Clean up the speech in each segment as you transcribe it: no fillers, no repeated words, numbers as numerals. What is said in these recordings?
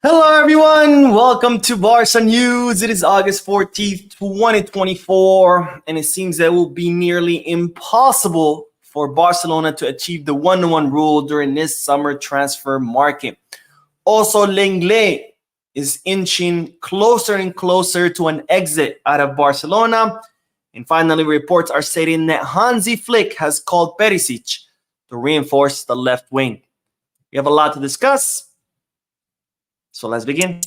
Hello, everyone. Welcome to Barca News. It is August 14th, 2024, and it seems that it will be nearly impossible for Barcelona to achieve the one-to-one rule during this summer transfer market. Also, Lenglet is inching closer and closer to an exit out of Barcelona. And finally, reports are stating that Hansi Flick has called Perisic to reinforce the left wing. We have a lot to discuss. So let's begin.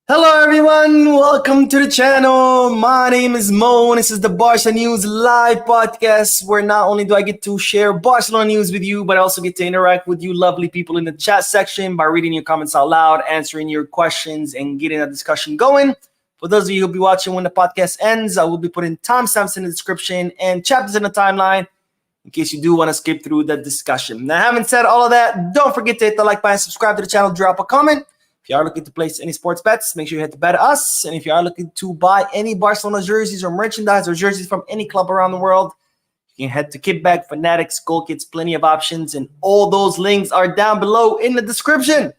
Hello everyone, welcome to the channel. My name is Mo and this is the Barca News live podcast where not only do I get to share Barcelona news with you, but I also get to interact with you lovely people in the chat section by reading your comments out loud, answering your questions, and getting a discussion going. For those of you who'll be watching when the podcast ends, I will be putting timestamps in the description and chapters in the timeline in case you do want to skip through the discussion. Now, having said all of that, don't forget to hit the like button, subscribe to the channel, drop a comment. If you are looking to place any sports bets, make sure you hit the Bet Us. And if you are looking to buy any Barcelona jerseys or merchandise or jerseys from any club around the world, you can head to Kickback, Fanatics, Goal Kits, plenty of options. And all those links are down below in the description.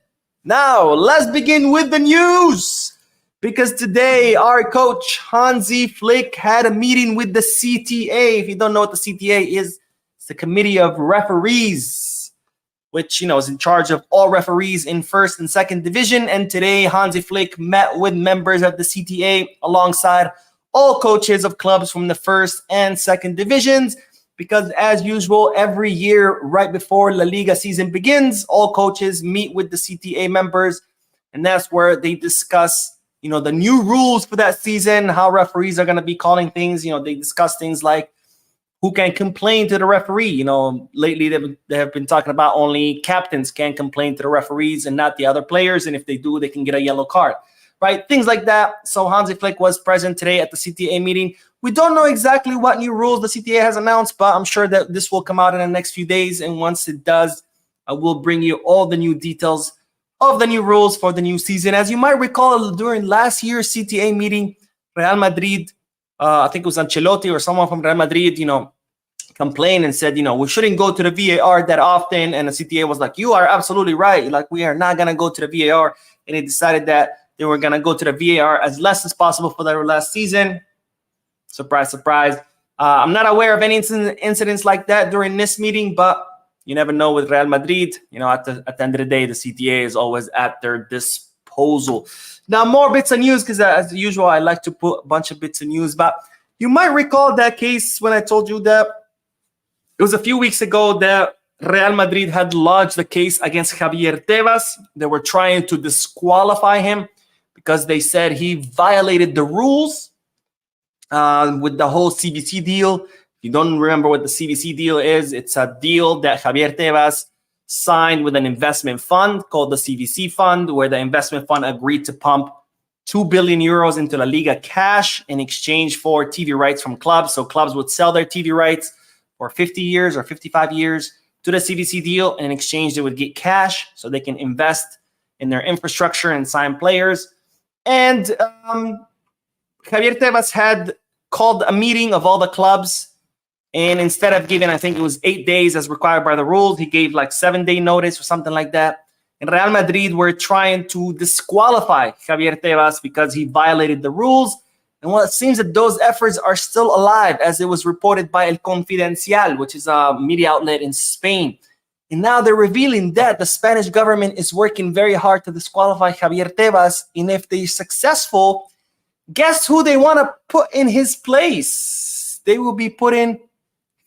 Now, let's begin with the news. Because today, our coach, Hansi Flick, had a meeting with the CTA. If you don't know what the CTA is, it's the Committee of Referees, which, is in charge of all referees in first and second division. And today, Hansi Flick met with members of the CTA alongside all coaches of clubs from the first and second divisions. Because as usual, every year right before La Liga season begins, all coaches meet with the CTA members. And that's where they discuss, the new rules for that season, how referees are going to be calling things. They discuss things like who can complain to the referee. Lately they have been talking about only captains can complain to the referees and not the other players. And if they do, they can get a yellow card, right? Things like that. So Hansi Flick was present today at the CTA meeting. We don't know exactly what new rules the CTA has announced, but I'm sure that this will come out in the next few days. And once it does, I will bring you all the new details of the new rules for the new season. As you might recall, during last year's CTA meeting, Real Madrid, I think it was Ancelotti or someone from Real Madrid, complained and said, we shouldn't go to the VAR that often. And the CTA was like, you are absolutely right. Like, we are not going to go to the VAR. And they decided that they were going to go to the VAR as less as possible for their last season. Surprise, surprise. I'm not aware of any incidents like that during this meeting, but you never know with Real Madrid. At the end of the day, the CTA is always at their disposal. Now, more bits of news, because as usual, I like to put a bunch of bits of news. But you might recall that case when I told you that it was a few weeks ago that Real Madrid had lodged a case against Javier Tebas. They were trying to disqualify him because they said he violated the rules with the whole CVC deal. If you don't remember what the CVC deal is, it's a deal that Javier Tebas signed with an investment fund called the CVC fund, where the investment fund agreed to pump 2 billion euros into La Liga cash in exchange for TV rights from clubs. So clubs would sell their TV rights for 50 years or 55 years to the CVC deal. And in exchange, they would get cash so they can invest in their infrastructure and sign players. And Javier Tebas had called a meeting of all the clubs. And instead of giving, I think it was 8 days as required by the rules, he gave like 7-day notice or something like that. And Real Madrid were trying to disqualify Javier Tebas because he violated the rules. And well, it seems that those efforts are still alive, as it was reported by El Confidencial, which is a media outlet in Spain. And now they're revealing that the Spanish government is working very hard to disqualify Javier Tebas. And if they're successful, guess who they want to put in his place? They will be putting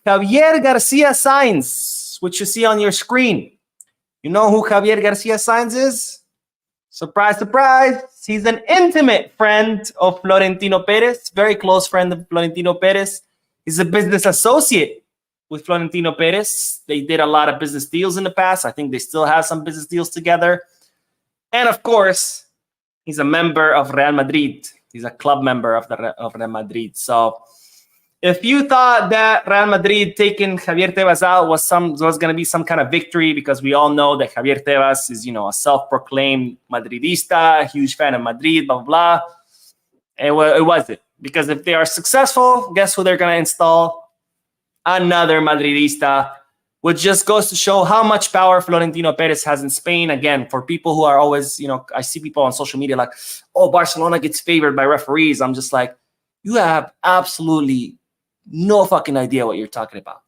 Javier Garcia Sainz, which you see on your screen. You know who Javier Garcia Sainz is? Surprise, surprise. He's an intimate friend of Florentino Perez, very close friend of Florentino Perez. He's a business associate with Florentino Perez. They did a lot of business deals in the past. I think they still have some business deals together. And of course, he's a member of Real Madrid. He's a club member of Real Madrid. So If you thought that Real Madrid taking Javier Tebas out was going to be some kind of victory, because we all know that Javier Tebas is, a self-proclaimed Madridista, a huge fan of Madrid, blah, blah, blah. It wasn't. Because if they are successful, guess who they're going to install? Another Madridista, which just goes to show how much power Florentino Perez has in Spain. Again, for people who are always, I see people on social media like, oh, Barcelona gets favored by referees. I'm just like, you have absolutely no fucking idea what you're talking about.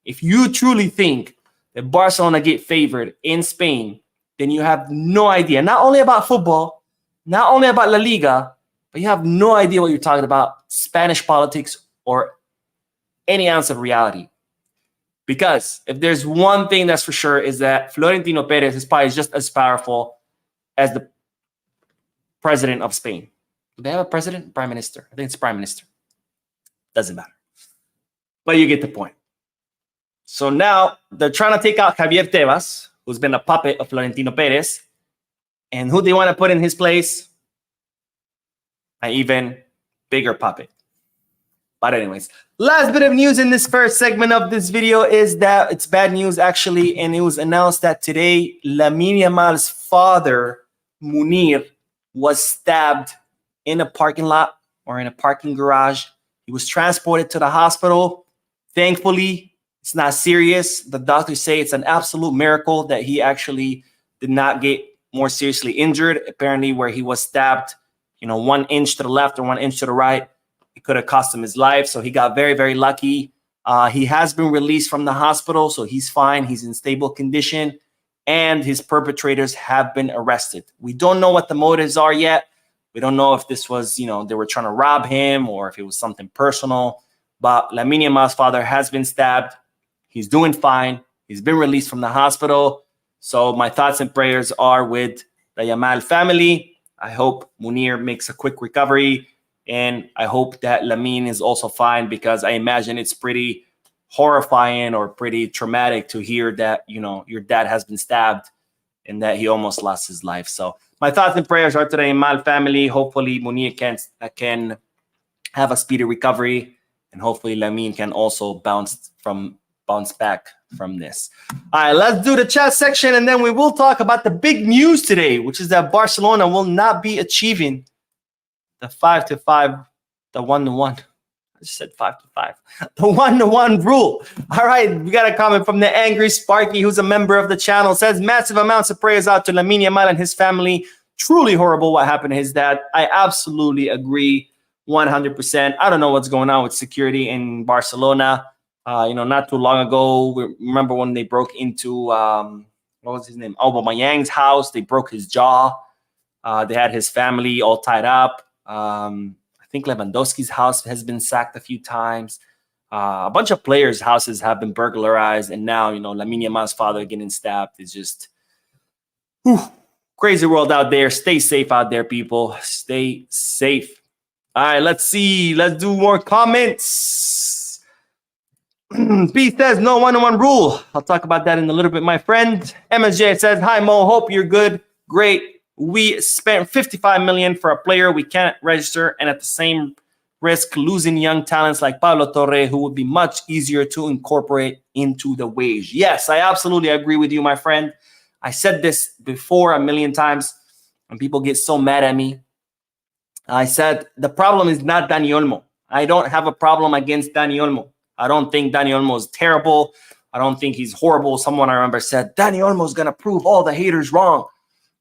If you truly think that Barcelona get favored in Spain, then you have no idea. Not only about football, not only about La Liga, but you have no idea what you're talking about, Spanish politics or any ounce of reality. Because if there's one thing that's for sure, is that Florentino Perez is probably just as powerful as the president of Spain. Do they have a president? Prime minister. I think it's prime minister. Doesn't matter. But you get the point. So now they're trying to take out Javier Tebas, who's been a puppet of Florentino Perez. And who they want to put in his place? An even bigger puppet. But anyways, last bit of news in this first segment of this video is that it's bad news, actually. And it was announced that today, Lamine Yamal's father, Munir, was stabbed in a parking lot or in a parking garage. He was transported to the hospital. Thankfully, it's not serious. The doctors say it's an absolute miracle that he actually did not get more seriously injured. Apparently, where he was stabbed, 1 inch to the left or 1 inch to the right, it could have cost him his life. So he got very, very lucky. He has been released from the hospital, so he's fine. He's in stable condition, and his perpetrators have been arrested. We don't know what the motives are yet. We don't know if this was, they were trying to rob him or if it was something personal. But Lamine Yamal's father has been stabbed. He's doing fine. He's been released from the hospital. So my thoughts and prayers are with the Yamal family. I hope Munir makes a quick recovery. And I hope that Lamine is also fine, because I imagine it's pretty horrifying or pretty traumatic to hear that, your dad has been stabbed and that he almost lost his life. So my thoughts and prayers are to the Yamal family. Hopefully Munir can have a speedy recovery. And hopefully Lamine can also bounce back from this. All right, let's do the chat section, and then we will talk about the big news today, which is that Barcelona will not be achieving the 5-5, the 1-1. I just said 5-5. The 1-1 rule. All right, we got a comment from the Angry Sparky, who's a member of the channel. It says, massive amounts of prayers out to Lamine Yamal and his family. Truly horrible what happened to his dad. I absolutely agree. 100%. I don't know what's going on with security in Barcelona. Not too long ago, remember when they broke into what was his name? Aubameyang's house. They broke his jaw. They had his family all tied up. I think Lewandowski's house has been sacked a few times. A bunch of players' houses have been burglarized, and now Lamine Yamal's father getting stabbed is just crazy world out there. Stay safe out there, people. Stay safe. All right, let's see. Let's do more comments. B says, no 1-1 rule. I'll talk about that in a little bit, my friend. MSJ says, hi, Mo. Hope you're good. Great. We spent 55 million for a player we can't register, and at the same risk losing young talents like Pablo Torre, who would be much easier to incorporate into the wage. Yes, I absolutely agree with you, my friend. I said this before a million times, and people get so mad at me. I said, the problem is not Dani Olmo. I don't have a problem against Dani Olmo. I don't think Dani Olmo is terrible. I don't think he's horrible. Someone I remember said, Dani Olmo is going to prove all the haters wrong.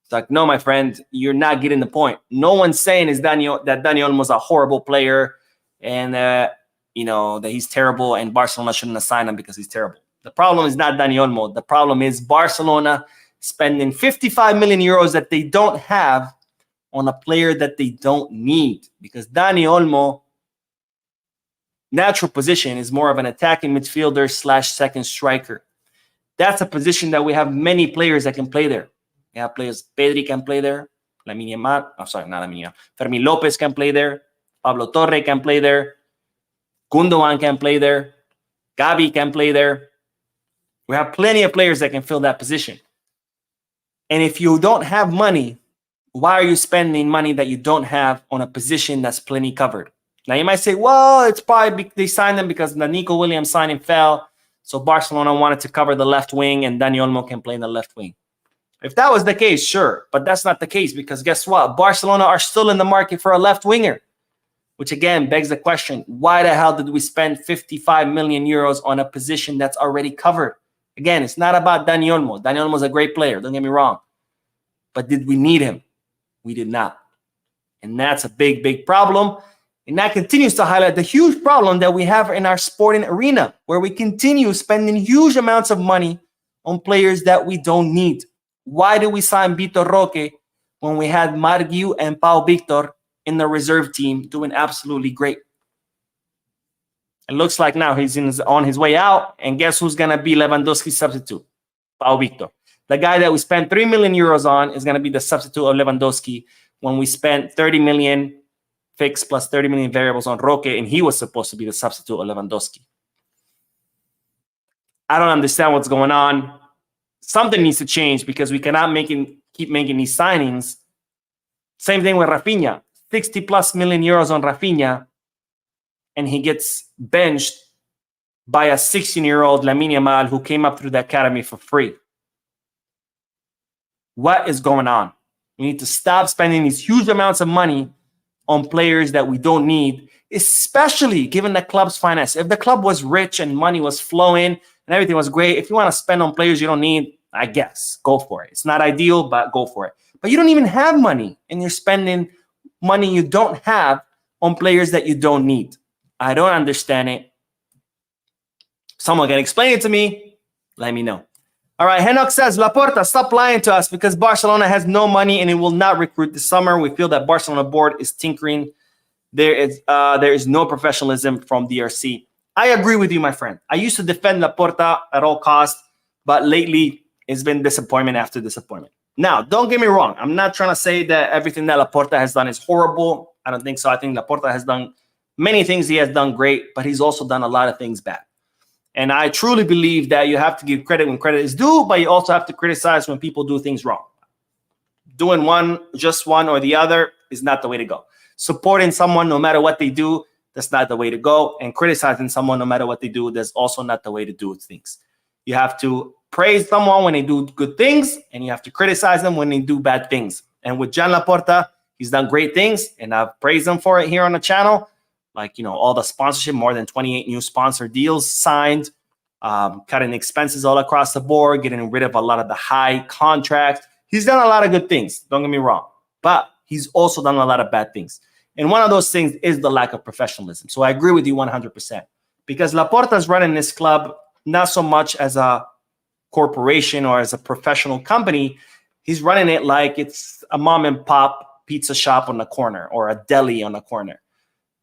It's like, no, my friend, you're not getting the point. No one's saying that Dani Olmo is a horrible player and that he's terrible and Barcelona shouldn't assign him because he's terrible. The problem is not Dani Olmo. The problem is Barcelona spending 55 million euros that they don't have on a player that they don't need, because Dani Olmo, natural position is more of an attacking midfielder / second striker. That's a position that we have many players that can play there. We have players, Pedri can play there, Lamine Yamal, I'm sorry, not Lamine Yamal, Fermín López can play there, Pablo Torre can play there, Gundogan can play there, Gavi can play there. We have plenty of players that can fill that position. And if you don't have money, why are you spending money that you don't have on a position that's plenty covered? Now you might say, well, it's probably they signed him because the Nico Williams signing fell. So Barcelona wanted to cover the left wing and Dani Olmo can play in the left wing. If that was the case, sure. But that's not the case because guess what? Barcelona are still in the market for a left winger. Which again begs the question, why the hell did we spend 55 million euros on a position that's already covered? Again, it's not about Dani Olmo. Dani Olmo is a great player, don't get me wrong. But did we need him? We did not. And that's a big, big problem. And that continues to highlight the huge problem that we have in our sporting arena, where we continue spending huge amounts of money on players that we don't need. Why did we sign Vitor Roque when we had Marguiu and Pau Victor in the reserve team doing absolutely great? It looks like now he's on his way out, and guess who's going to be Lewandowski's substitute? Pau Victor. The guy that we spent 3 million euros on is going to be the substitute of Lewandowski when we spent 30 million fixed plus 30 million variables on Roque, and he was supposed to be the substitute of Lewandowski. I don't understand what's going on. Something needs to change because we cannot keep making these signings. Same thing with Rafinha. 60 plus million euros on Rafinha, and he gets benched by a 16-year-old Lamine Yamal who came up through the academy for free. What is going on? We need to stop spending these huge amounts of money on players that we don't need, especially given the club's finance. If the club was rich and money was flowing and everything was great, if you want to spend on players you don't need, I guess, go for it. It's not ideal, but go for it. But you don't even have money, and you're spending money you don't have on players that you don't need. I don't understand it. Someone can explain it to me. Let me know. All right, Henok says, Laporta, stop lying to us because Barcelona has no money and it will not recruit this summer. We feel that Barcelona board is tinkering. There is no professionalism from DRC. I agree with you, my friend. I used to defend Laporta at all costs, but lately it's been disappointment after disappointment. Now, don't get me wrong. I'm not trying to say that everything that Laporta has done is horrible. I don't think so. I think Laporta has done many things he has done great, but he's also done a lot of things bad. And I truly believe that you have to give credit when credit is due, but you also have to criticize when people do things wrong. Doing just one or the other is not the way to go. Supporting someone no matter what they do, that's not the way to go. And criticizing someone no matter what they do, that's also not the way to do things. You have to praise someone when they do good things, and you have to criticize them when they do bad things. And with Jan Laporta, he's done great things, and I've praised him for it here on the channel. Like, all the sponsorship, more than 28 new sponsor deals signed, cutting expenses all across the board, getting rid of a lot of the high contracts. He's done a lot of good things, don't get me wrong. But he's also done a lot of bad things. And one of those things is the lack of professionalism. So I agree with you 100%. Because Laporta's running this club not so much as a corporation or as a professional company. He's running it like it's a mom and pop pizza shop on the corner or a deli on the corner.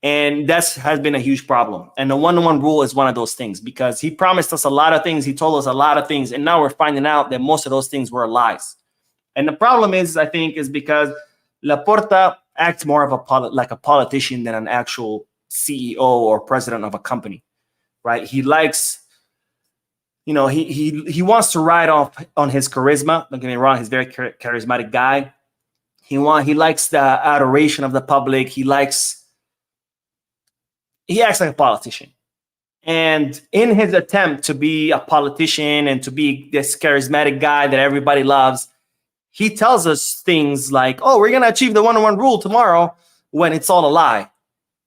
And that has been a huge problem. And the one-to-one rule is one of those things because he promised us a lot of things. He told us a lot of things. And now we're finding out that most of those things were lies. And the problem is, I think, is because Laporta acts more of like a politician than an actual CEO or president of a company, right? He likes, he wants to ride off on his charisma. Don't get me wrong. He's a very charismatic guy. He likes the adoration of the public. He acts like a politician. And in his attempt to be a politician and to be this charismatic guy that everybody loves, he tells us things like, oh, we're going to achieve the one-on-one rule tomorrow, when it's all a lie.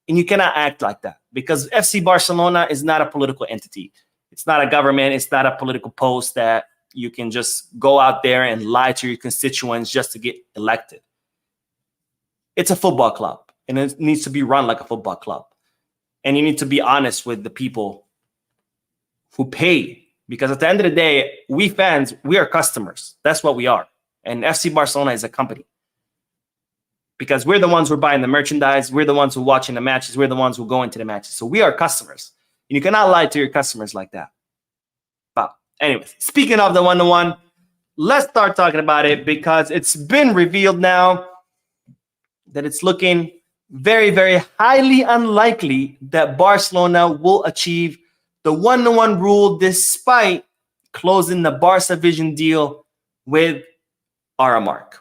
And you cannot act like that because FC Barcelona is not a political entity. It's not a government. It's not a political post that you can just go out there and lie to your constituents just to get elected. It's a football club, and it needs to be run like a football club. And you need to be honest with the people who pay. Because at the end of the day, we fans, we are customers. That's what we are. And FC Barcelona is a company. Because we're the ones who are buying the merchandise. We're the ones who are watching the matches. We're the ones who go into the matches. So we are customers. And you cannot lie to your customers like that. But anyways, speaking of the one-to-one, let's start talking about it because it's been revealed now that it's looking very, very highly unlikely that Barcelona will achieve the one-to-one rule despite closing the Barca Vision deal with Aramark.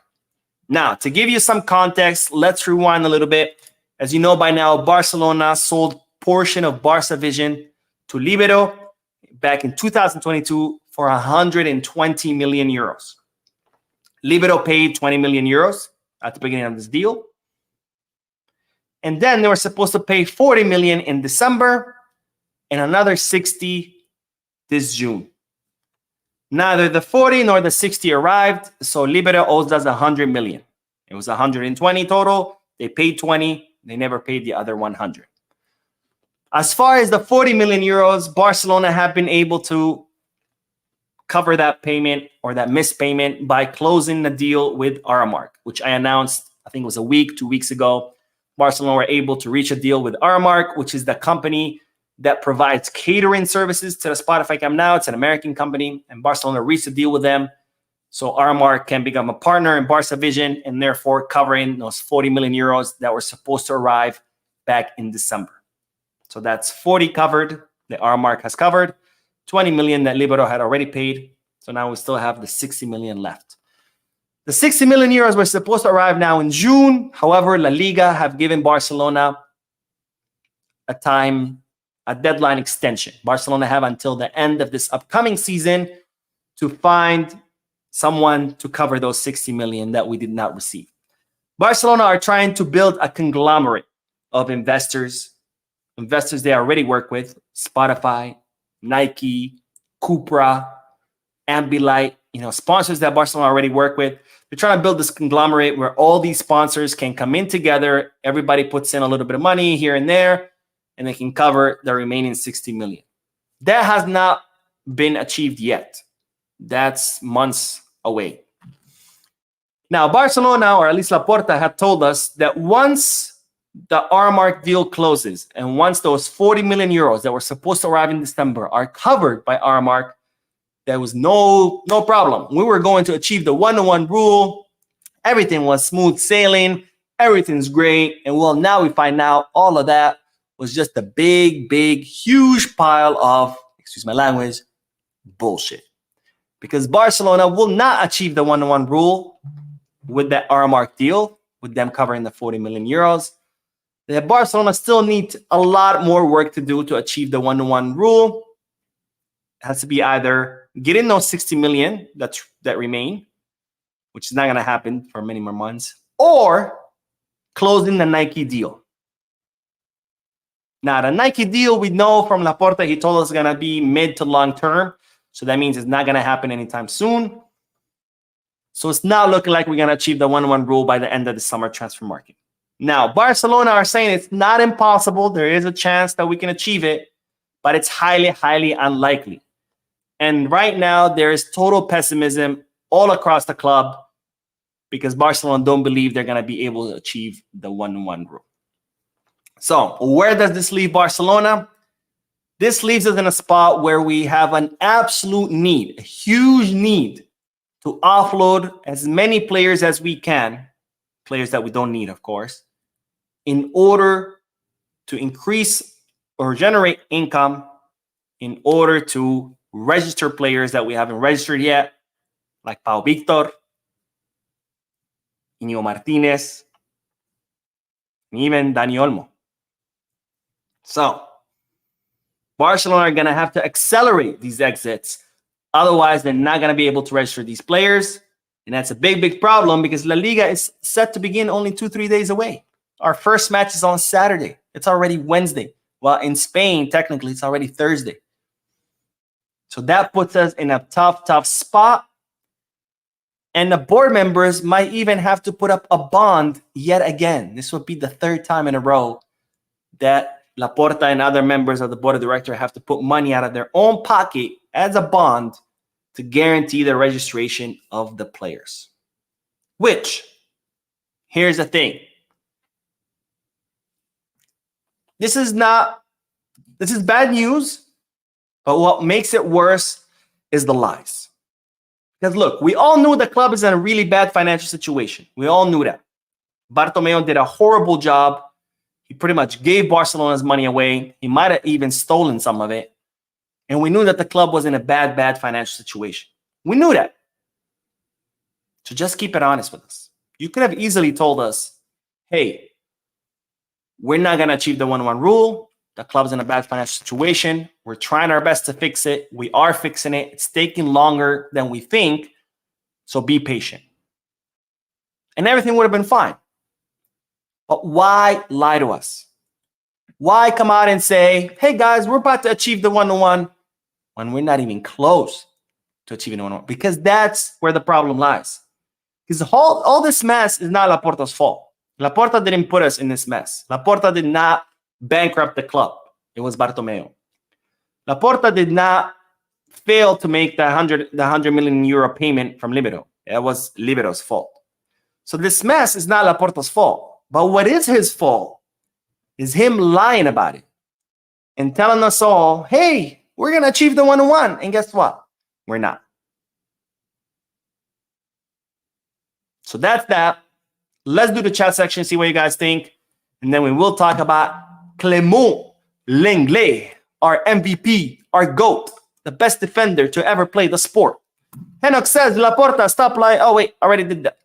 Now, to give you some context, let's rewind a little bit. As you know by now, Barcelona sold portion of Barca Vision to Libero back in 2022 for 120 million euros. Libero paid 20 million euros at the beginning of this deal. And then they were supposed to pay 40 million in December and another 60 this June. Neither the 40 nor the 60 arrived, so Libero owes us 100 million. It was 120 total. They paid 20. They never paid the other 100. As far as the 40 million euros, Barcelona have been able to cover that payment or that missed payment by closing the deal with Aramark, which I announced, I think it was a week, 2 weeks ago. Barcelona were able to reach a deal with Aramark, which is the company that provides catering services to the Spotify Camp Nou. It's an American company, and Barcelona reached a deal with them. So Aramark can become a partner in Barca Vision and therefore covering those 40 million euros that were supposed to arrive back in December. So that's 40 covered that Aramark has covered, 20 million that Libero had already paid. So now we still have the 60 million left. The 60 million euros were supposed to arrive now in June. However, La Liga have given Barcelona a deadline extension. Barcelona have until the end of this upcoming season to find someone to cover those 60 million that we did not receive. Barcelona are trying to build a conglomerate of investors they already work with: Spotify, Nike, Cupra, Ambilight, sponsors that Barcelona already work with. They're trying to build this conglomerate where all these sponsors can come in together. Everybody puts in a little bit of money here and there, and they can cover the remaining 60 million. That has not been achieved yet. That's months away. Now, Barcelona, or at least Laporta, had told us that once the Aramark deal closes and once those 40 million euros that were supposed to arrive in December are covered by Aramark, there was no problem. We were going to achieve the 1-to-1 rule. Everything was smooth sailing. Everything's great. And well, now we find out all of that was just a big, huge pile of, excuse my language, bullshit. Because Barcelona will not achieve the 1-to-1 rule with that Aramark deal, with them covering the 40 million euros. That Barcelona still needs a lot more work to do to achieve the 1-to-1 rule. It has to be either getting those 60 million that remain, which is not going to happen for many more months, or closing the Nike deal. Now, the Nike deal, we know from Laporta, he told us it's going to be mid to long term. So that means it's not going to happen anytime soon. So it's not looking like we're going to achieve the 1-to-1 rule by the end of the summer transfer market. Now, Barcelona are saying it's not impossible. There is a chance that we can achieve it, but it's highly unlikely. And right now, there is total pessimism all across the club because Barcelona don't believe they're going to be able to achieve the 1-to-1 rule. So where does this leave Barcelona? This leaves us in a spot where we have an absolute need, a huge need to offload as many players as we can, players that we don't need, of course, in order to increase or generate income, in order to register players that we haven't registered yet, like Pau Victor, Iñigo Martinez, and even Dani Olmo. So Barcelona are going to have to accelerate these exits. Otherwise, they're not going to be able to register these players. And that's a big problem because La Liga is set to begin only 2-3 days away. Our first match is on Saturday. It's already Wednesday. Well, in Spain, technically, it's already Thursday. So that puts us in a tough spot. And the board members might even have to put up a bond yet again. This would be the third time in a row that Laporta and other members of the board of directors have to put money out of their own pocket as a bond to guarantee the registration of the players. Which, here's the thing. This is bad news, but what makes it worse is the lies. Because look, we all knew the club is in a really bad financial situation. We all knew that. Bartomeu did a horrible job. He pretty much gave Barcelona's money away. He might have even stolen some of it. And we knew that the club was in a bad financial situation. We knew that. So just keep it honest with us. You could have easily told us, hey, we're not going to achieve the 1-1 rule. The club's in a bad financial situation. We're trying our best to fix it. We are fixing it. It's taking longer than we think. So be patient. And everything would have been fine. But why lie to us? Why come out and say, hey guys, we're about to achieve the 1-1 when we're not even close to achieving the 1-1? Because that's where the problem lies. Because all this mess is not Laporta's fault. Laporta didn't put us in this mess. Laporta did not bankrupt the club. It was Bartomeu. Laporta did not fail to make the 100 million euro payment from Libero. It was Libero's fault. So this mess is not Laporta's fault. But what is his fault is him lying about it and telling us all, hey, we're going to achieve the 1-1. And guess what? We're not. So that's that. Let's do the chat section, see what you guys think. And then we will talk about Clement Lenglet, our MVP, our GOAT, the best defender to ever play the sport. Henok says, Laporta, stop lying. Oh, wait, already did that.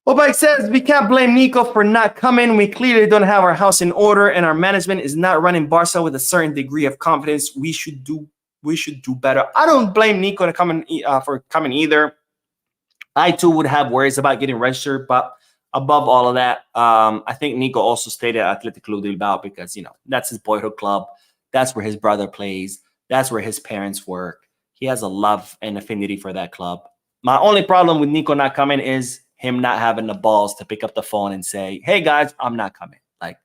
Obike says, we can't blame Nico for not coming. We clearly don't have our house in order, and our management is not running Barca with a certain degree of confidence. We should do better. I don't blame Nico for coming either. I too would have worries about getting registered, but above all of that, I think Nico also stayed at Atletico Madrid because, you know, that's his boyhood club. That's where his brother plays. That's where his parents work. He has a love and affinity for that club. My only problem with Nico not coming is him not having the balls to pick up the phone and say, hey guys, I'm not coming. Like,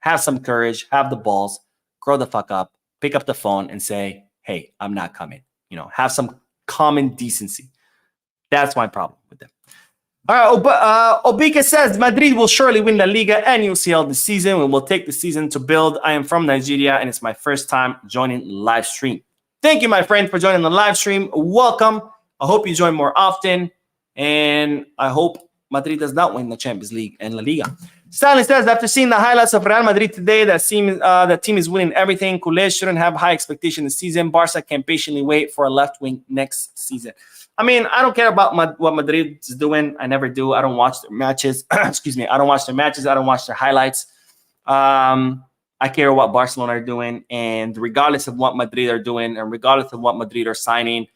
have some courage, have the balls, grow the fuck up, pick up the phone and say, hey, I'm not coming. You know, have some common decency. That's my problem with them. All right, Obika says, Madrid will surely win the Liga and UCL this season. We will take the season to build. I am from Nigeria, and it's my first time joining live stream. Thank you, my friend, for joining the live stream. Welcome. I hope you join more often. And I hope Madrid does not win the Champions League and La Liga. Stanley says, after seeing the highlights of Real Madrid today, that team is winning everything. Culés shouldn't have high expectations this season. Barca can patiently wait for a left wing next season. I mean, I don't care about what Madrid is doing. I never do. I don't watch their matches. Excuse me. I don't watch their matches. I don't watch their highlights. I care what Barcelona are doing. And regardless of what Madrid are doing and regardless of what Madrid are signing,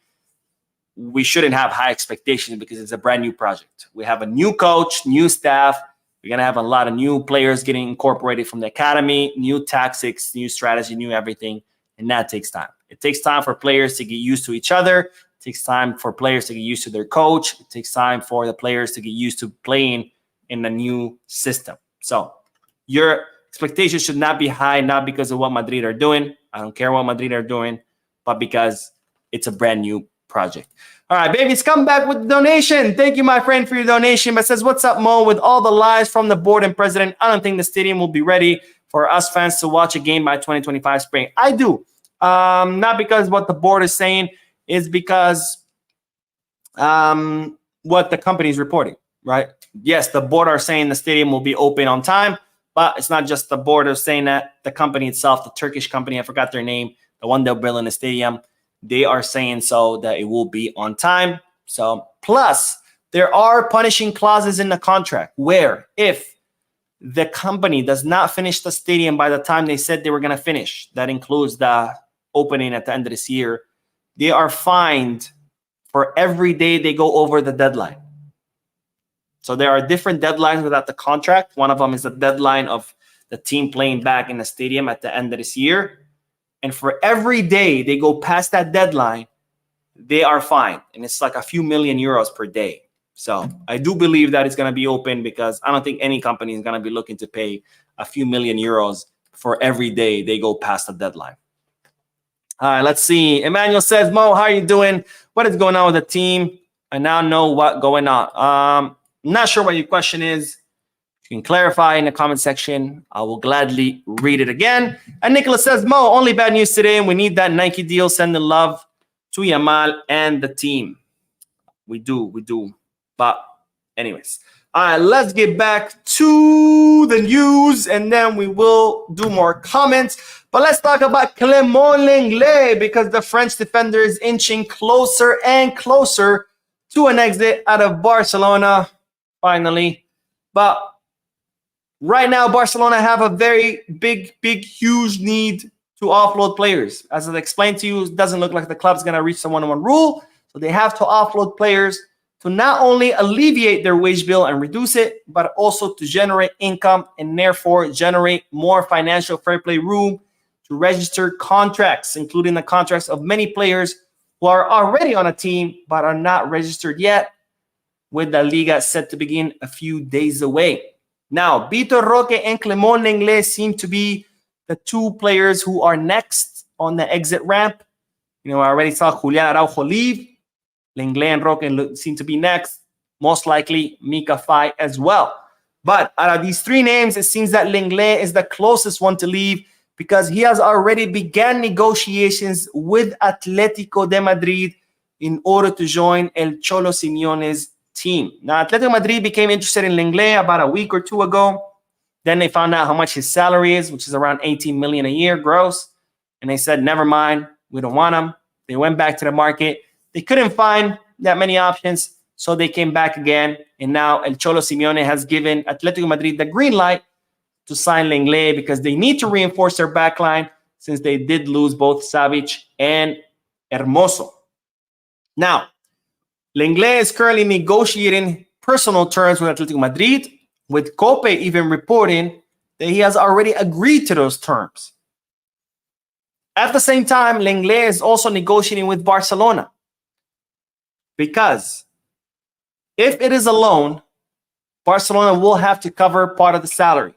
we shouldn't have high expectations because it's a brand new project. We have a new coach, new staff. We're going to have a lot of new players getting incorporated from the academy, new tactics, new strategy, new everything. And that takes time. It takes time for players to get used to each other. It takes time for players to get used to their coach. It takes time for the players to get used to playing in a new system. So your expectations should not be high, not because of what Madrid are doing. I don't care what Madrid are doing, but because it's a brand new project. All right, babies, come back with the donation. Thank you, my friend, for your donation. But says, what's up, Mo? With all the lies from the board and president, I don't think the stadium will be ready for us fans to watch a game by 2025 spring. I do. Not because what the board is saying, is because what the company is reporting, right? Yes, the board are saying the stadium will be open on time, but it's not just the board is saying that. The company itself, the Turkish company, I forgot their name, the one they're building the stadium, they are saying so that it will be on time. So plus there are punishing clauses in the contract where if the company does not finish the stadium by the time they said they were going to finish, that includes the opening at the end of this year, they are fined for every day they go over the deadline. So there are different deadlines without the contract. One of them is the deadline of the team playing back in the stadium at the end of this year. And for every day they go past that deadline, they are fined. And it's like a few million euros per day. So I do believe that it's going to be open because I don't think any company is going to be looking to pay a few million euros for every day they go past the deadline. All right, let's see. Emmanuel says, Mo, how are you doing? What is going on with the team? I now know what's going on. Not sure what your question is. You can clarify in the comment section. I will gladly read it again. And Nicholas says, Mo, only bad news today, and we need that Nike deal. Sending love to Yamal and the team. We do. But anyways. All right, let's get back to the news, and then we will do more comments. But let's talk about Clement Lenglet because the French defender is inching closer and closer to an exit out of Barcelona, finally. But Right now, Barcelona have a very big, huge need to offload players. As I explained to you, it doesn't look like the club's going to reach the one-on-one rule. So they have to offload players to not only alleviate their wage bill and reduce it, but also to generate income and therefore generate more financial fair play room to register contracts, including the contracts of many players who are already on a team but are not registered yet, with the Liga set to begin a few days away. Now, Vitor Roque and Clement Lenglet seem to be the two players who are next on the exit ramp. I already saw Julian Araujo leave. Lenglet and Roque seem to be next. Most likely, Mika Fai as well. But out of these three names, it seems that Lenglet is the closest one to leave because he has already began negotiations with Atletico de Madrid in order to join El Cholo Simeone's team. Now, Atletico Madrid became interested in Lenglet about a week or two ago. Then they found out how much his salary is, which is around 18 million a year gross. And they said, never mind, we don't want him. They went back to the market. They couldn't find that many options, so they came back again. And now El Cholo Simeone has given Atletico Madrid the green light to sign Lenglet because they need to reinforce their backline since they did lose both Savic and Hermoso. Now, Lenglet is currently negotiating personal terms with Atletico Madrid, with Cope even reporting that he has already agreed to those terms. At the same time, Lenglet is also negotiating with Barcelona because if it is a loan, Barcelona will have to cover part of the salary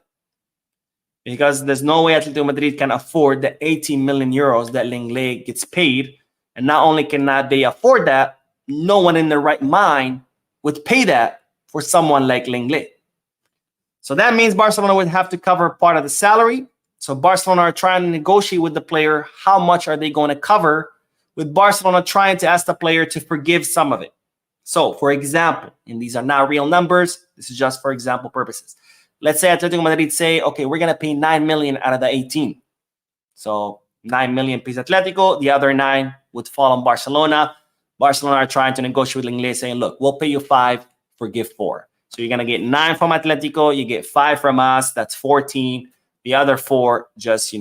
because there's no way Atletico Madrid can afford the 18 million euros that Lenglet gets paid. And not only cannot they afford that, no one in their right mind would pay that for someone like Lenglet. So that means Barcelona would have to cover part of the salary. So Barcelona are trying to negotiate with the player. How much are they going to cover? With Barcelona trying to ask the player to forgive some of it. So, for example, and these are not real numbers, this is just for example purposes. Let's say Atletico Madrid say, okay, we're going to pay 9 million out of the 18. So 9 million pays Atletico, the other 9 would fall on Barcelona. Barcelona are trying to negotiate with Lenglet saying, look, we'll pay you 5, forgive 4. So you're going to get 9 from Atletico, you get 5 from us, that's 14. The other 4, just,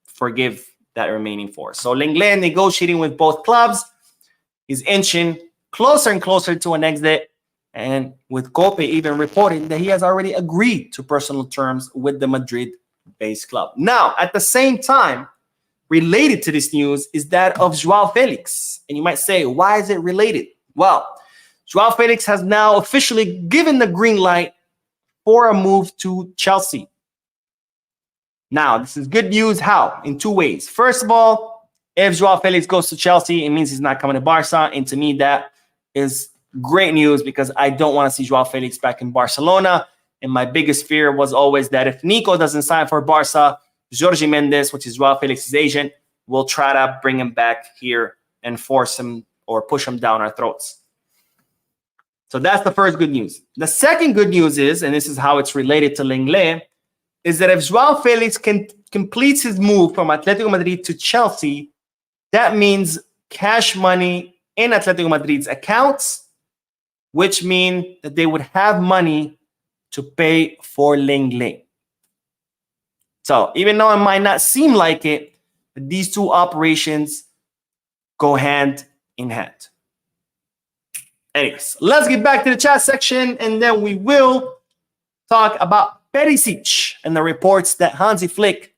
forgive that remaining 4. So Lenglet negotiating with both clubs is inching closer and closer to an exit. And with Cope even reporting that he has already agreed to personal terms with the Madrid-based club. Now, at the same time, related to this news is that of Joao Felix. And you might say, why is it related? Well, Joao Felix has now officially given the green light for a move to Chelsea. Now, this is good news. How? In 2 ways. First of all, if Joao Felix goes to Chelsea, it means he's not coming to Barca. And to me, that is great news because I don't want to see Joao Felix back in Barcelona. And my biggest fear was always that if Nico doesn't sign for Barca, Jorge Mendes, which is Joao Felix's agent, will try to bring him back here and force him or push him down our throats. So that's the first good news. The second good news is, and this is how it's related to Lenglet, is that if Joao Felix completes his move from Atletico Madrid to Chelsea, that means cash money in Atletico Madrid's accounts, which mean that they would have money to pay for Lenglet. So even though it might not seem like it, these two operations go hand in hand. Anyways, let's get back to the chat section, and then we will talk about Perisic and the reports that Hansi Flick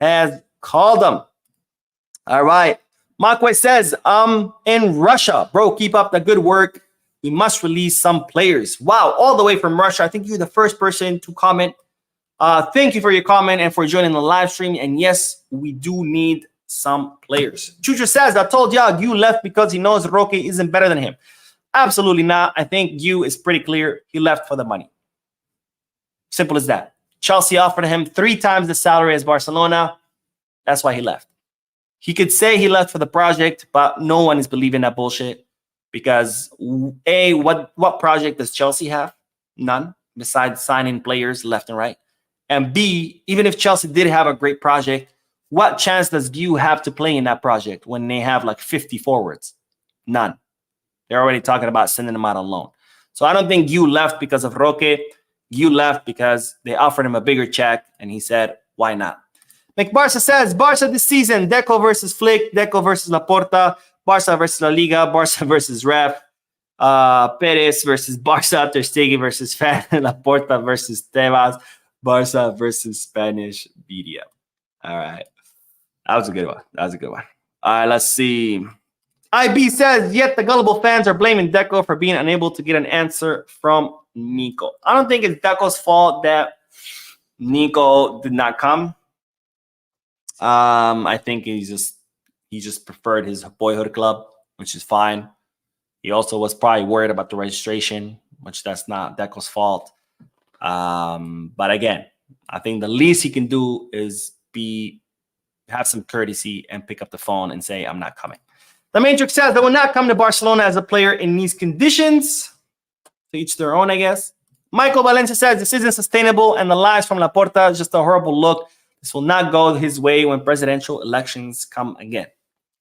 has called them. All right. Makwe says, in Russia. Bro, keep up the good work. We must release some players. Wow, all the way from Russia. I think you're the first person to comment. Thank you for your comment and for joining the live stream. And yes, we do need some players. Chucho says, I told y'all you left because he knows Roque isn't better than him. Absolutely not. I think you is pretty clear. He left for the money. Simple as that. Chelsea offered him 3 times the salary as Barcelona. That's why he left. He could say he left for the project, but no one is believing that bullshit because A, what project does Chelsea have? None, besides signing players left and right. And B, even if Chelsea did have a great project, what chance does Guy have to play in that project when they have like 50 forwards? None. They're already talking about sending him out on loan. So I don't think Guy left because of Roque. You left because they offered him a bigger check, and he said, why not? McBarca says, Barca this season, Deco versus Flick, Deco versus Laporta, Barca versus La Liga, Barca versus Ref, Perez versus Barca, Ter Stegen versus Fan, Laporta versus Tebas, Barca versus Spanish media. All right. That was a good one. All right, let's see. IB says, yet the gullible fans are blaming Deco for being unable to get an answer from Nico. I don't think it's Deco's fault that Nico did not come. I think he just preferred his boyhood club, which is fine. He also was probably worried about the registration, which that's not Deco's fault. But again, I think the least he can do is have some courtesy and pick up the phone and say, I'm not coming. The Matrix says, they will not come to Barcelona as a player in these conditions. To each their own, I guess. Michael Valencia says, this isn't sustainable, and the lies from Laporta is just a horrible look. This will not go his way when presidential elections come again.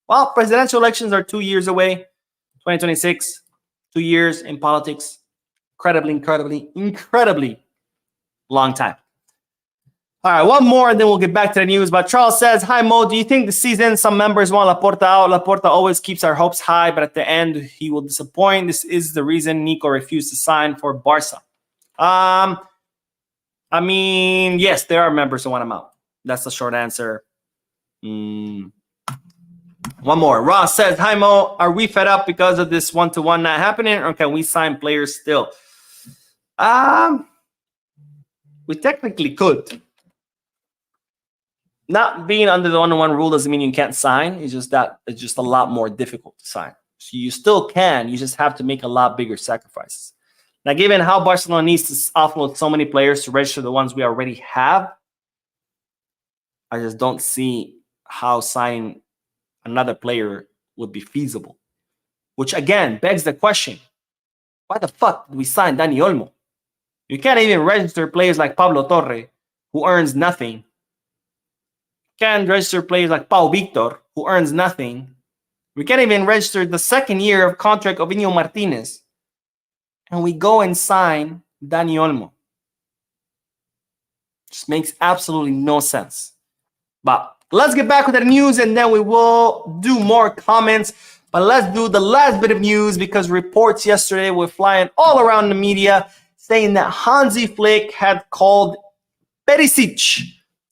Well, presidential elections are 2 years away. 2026, 2 years in politics. Incredibly long time. All right, one more, and then we'll get back to the news. But Charles says, hi, Mo, do you think this season some members want Laporta out? Laporta always keeps our hopes high, but at the end, he will disappoint. This is the reason Nico refused to sign for Barca. I mean, yes, there are members who want him out. That's the short answer. One more. Ross says, hi, Mo, are we fed up because of this one-to-one not happening, or can we sign players still? We technically could. Not being under the one-to-one rule doesn't mean you can't sign. It's just that it's just a lot more difficult to sign. So you still can. You just have to make a lot bigger sacrifices. Now, given how Barcelona needs to offload so many players to register the ones we already have, I just don't see how signing another player would be feasible. Which, again, begs the question, why the fuck did we sign Dani Olmo? You can't even register players like Pablo Torre, who earns nothing. Can't register players like Pau Victor, who earns nothing. We can't even register the second year of contract of Iñigo Martinez. And we go and sign Dani Olmo. Just makes absolutely no sense. But let's get back with the news, and then we will do more comments. But let's do the last bit of news, because reports yesterday were flying all around the media saying that Hansi Flick had called Perisic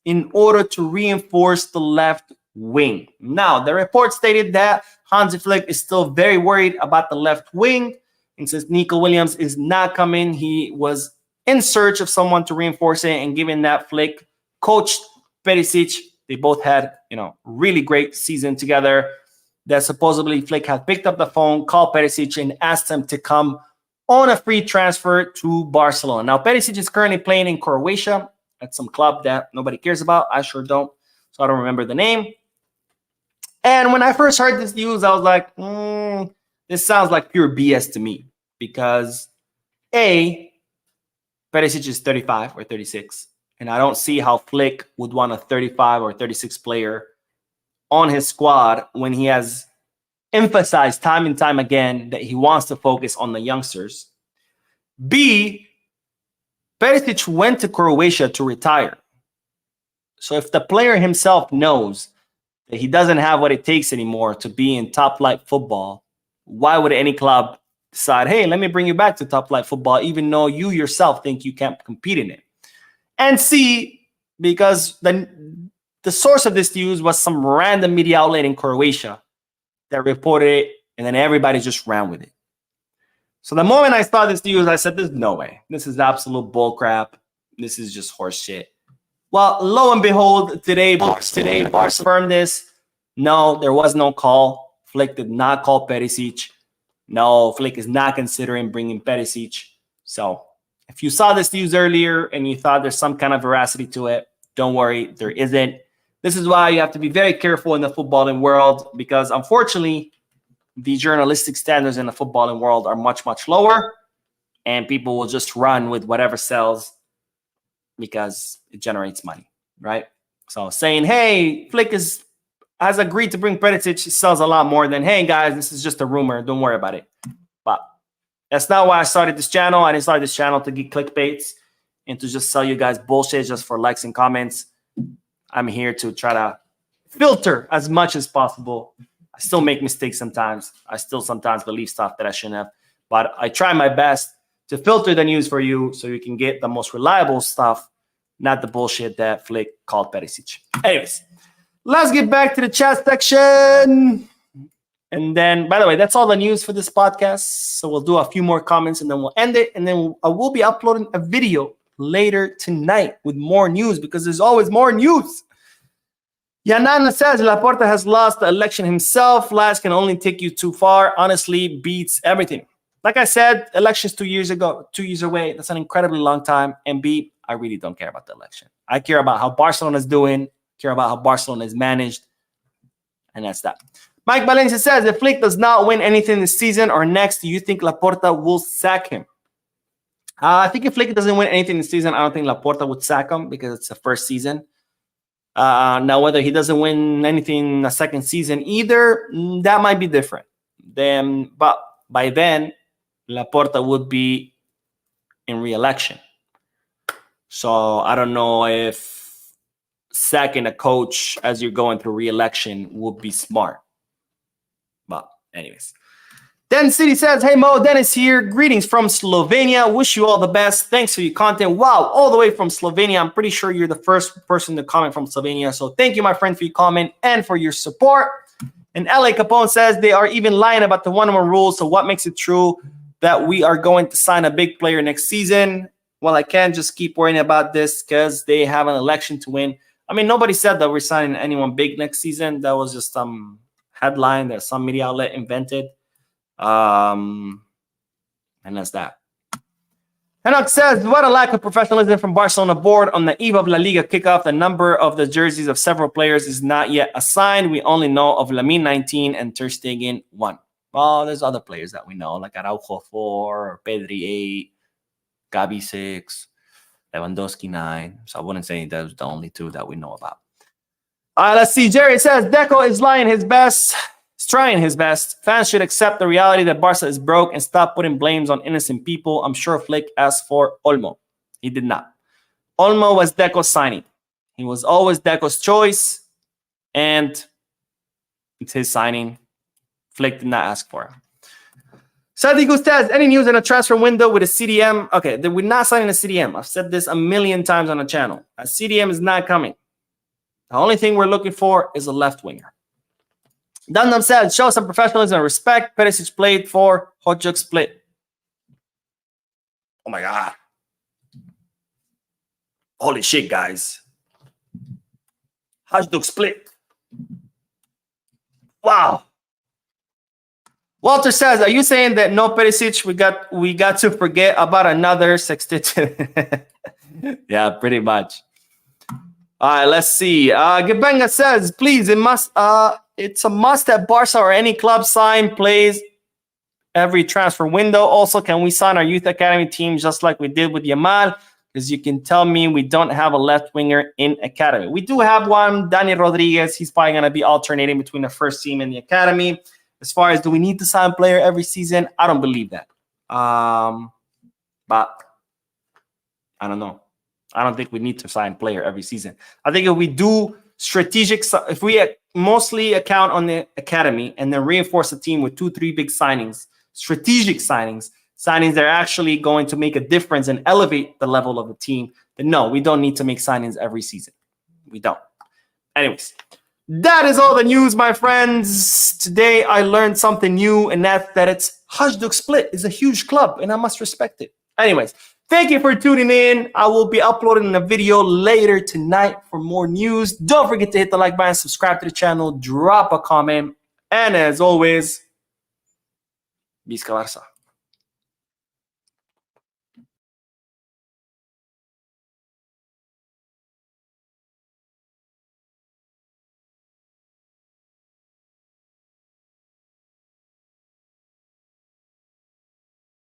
in order to reinforce the left wing. Now, the report stated that Hansi Flick is still very worried about the left wing. And since Nico Williams is not coming, he was in search of someone to reinforce it. And given that Flick coached Perisic, they both had, really great season together, that supposedly Flick had picked up the phone, called Perisic, and asked him to come on a free transfer to Barcelona. Now, Perisic is currently playing in Croatia at some club that nobody cares about. I sure don't, so I don't remember the name. And when I first heard this news, I was like, this sounds like pure BS to me, because A, Perisic is 35 or 36, and I don't see how Flick would want a 35 or 36 player on his squad when he has emphasized time and time again that he wants to focus on the youngsters. B, Perisic went to Croatia to retire. So if the player himself knows that he doesn't have what it takes anymore to be in top-flight football, why would any club decide, hey, let me bring you back to top-flight football, even though you yourself think you can't compete in it? And C, because the source of this news was some random media outlet in Croatia that reported it, and then everybody just ran with it. So the moment I saw this news, I said, there's no way. This is absolute bullcrap. This is just horse shit. Well, lo and behold, today Barca confirmed this. No, there was no call. Flick did not call Perisic. No, Flick is not considering bringing Perisic. So if you saw this news earlier and you thought there's some kind of veracity to it, don't worry, there isn't. This is why you have to be very careful in the footballing world, because unfortunately, the journalistic standards in the footballing world are much, much lower, and people will just run with whatever sells because it generates money, right? So saying, hey, Flick has agreed to bring Perisic sells a lot more than, hey, guys, this is just a rumor. Don't worry about it. But that's not why I started this channel. I didn't start this channel to get clickbaits. and to just sell you guys bullshit just for likes and comments. I'm here to try to filter as much as possible. I still make mistakes sometimes. I still sometimes believe stuff that I shouldn't have. But I try my best to filter the news for you so you can get the most reliable stuff, not the bullshit that Flick called Perisic. Anyways, let's get back to the chat section. And then, by the way, that's all the news for this podcast. So we'll do a few more comments and then we'll end it. And then I will be uploading a video later tonight with more news because there's always more news. Yanana says Laporta has lost the election himself. Last can only take you too far. Honestly, beats everything. Like I said, elections 2 years ago, 2 years away. That's an incredibly long time. And B, I really don't care about the election. I care about how Barcelona is doing, care about how Barcelona is managed. And that's that. Mike Valencia says, if Flick does not win anything this season or next, do you think Laporta will sack him? I think if Flick doesn't win anything this season, I don't think Laporta would sack him because it's the first season. Now, whether he doesn't win anything the second season either, that might be different. But by then, Laporta would be in re-election. So I don't know if sacking a coach as you're going through re-election would be smart. But anyways. Den City says, hey Mo, Dennis here. Greetings from Slovenia. Wish you all the best. Thanks for your content. Wow, all the way from Slovenia. I'm pretty sure you're the first person to comment from Slovenia. So thank you, my friend, for your comment and for your support. And LA Capone says they are even lying about the 1-1 rule. So what makes it true that we are going to sign a big player next season? Well, I can't just keep worrying about this because they have an election to win. I mean, nobody said that we're signing anyone big next season. That was just some headline that some media outlet invented. And that's that. Enoch says, what a lack of professionalism from Barcelona board on the eve of La Liga kickoff. The number of the jerseys of several players is not yet assigned. We only know of Lamine 19 and Ter Stegen 1. Well, there's other players that we know, like Araujo 4, or Pedri 8, Gabi 6, Lewandowski 9. So I wouldn't say those are the only two that we know about. Let's see. Jerry says, Deco is lying his best. He's trying his best. Fans should accept the reality that Barca is broke and stop putting blames on innocent people. I'm sure Flick asked for Olmo. He did not. Olmo was Deco's signing. He was always Deco's choice, and it's his signing. Flick did not ask for him. Sadiq says, any news in a transfer window with a CDM? Okay, we're not signing a CDM. I've said this a million times on the channel. A CDM is not coming. The only thing we're looking for is a left winger. Dundam said, show some professionalism and respect. Perisic played for Hajduk Split. Oh my God. Holy shit, guys. Hajduk Split. Wow. Walter says, are you saying that no Perisic, we got to forget about another sextet? Yeah, pretty much. All right, let's see. Gebenga says, please, it's a must that Barca or any club sign plays every transfer window. Also, can we sign our youth academy team just like we did with Yamal? Because you can tell me we don't have a left winger in academy. We do have one, Daniel Rodriguez. He's probably going to be alternating between the first team and the academy. As far as do we need to sign a player every season? I don't believe that. But I don't know. I don't think we need to sign a player every season. I think if we do if we mostly account on the academy and then reinforce the team with 2-3 big signings, strategic signings that are actually going to make a difference and elevate the level of the team, then no, we don't need to make signings every season. We don't. Anyways, that is all the news, my friends. Today I learned something new, and that's that it's Hajduk Split is a huge club, and I must respect it. Anyways, thank you for tuning in. I will be uploading a video later tonight for more news. Don't forget to hit the like button, subscribe to the channel, drop a comment, and as always, Visca Barça.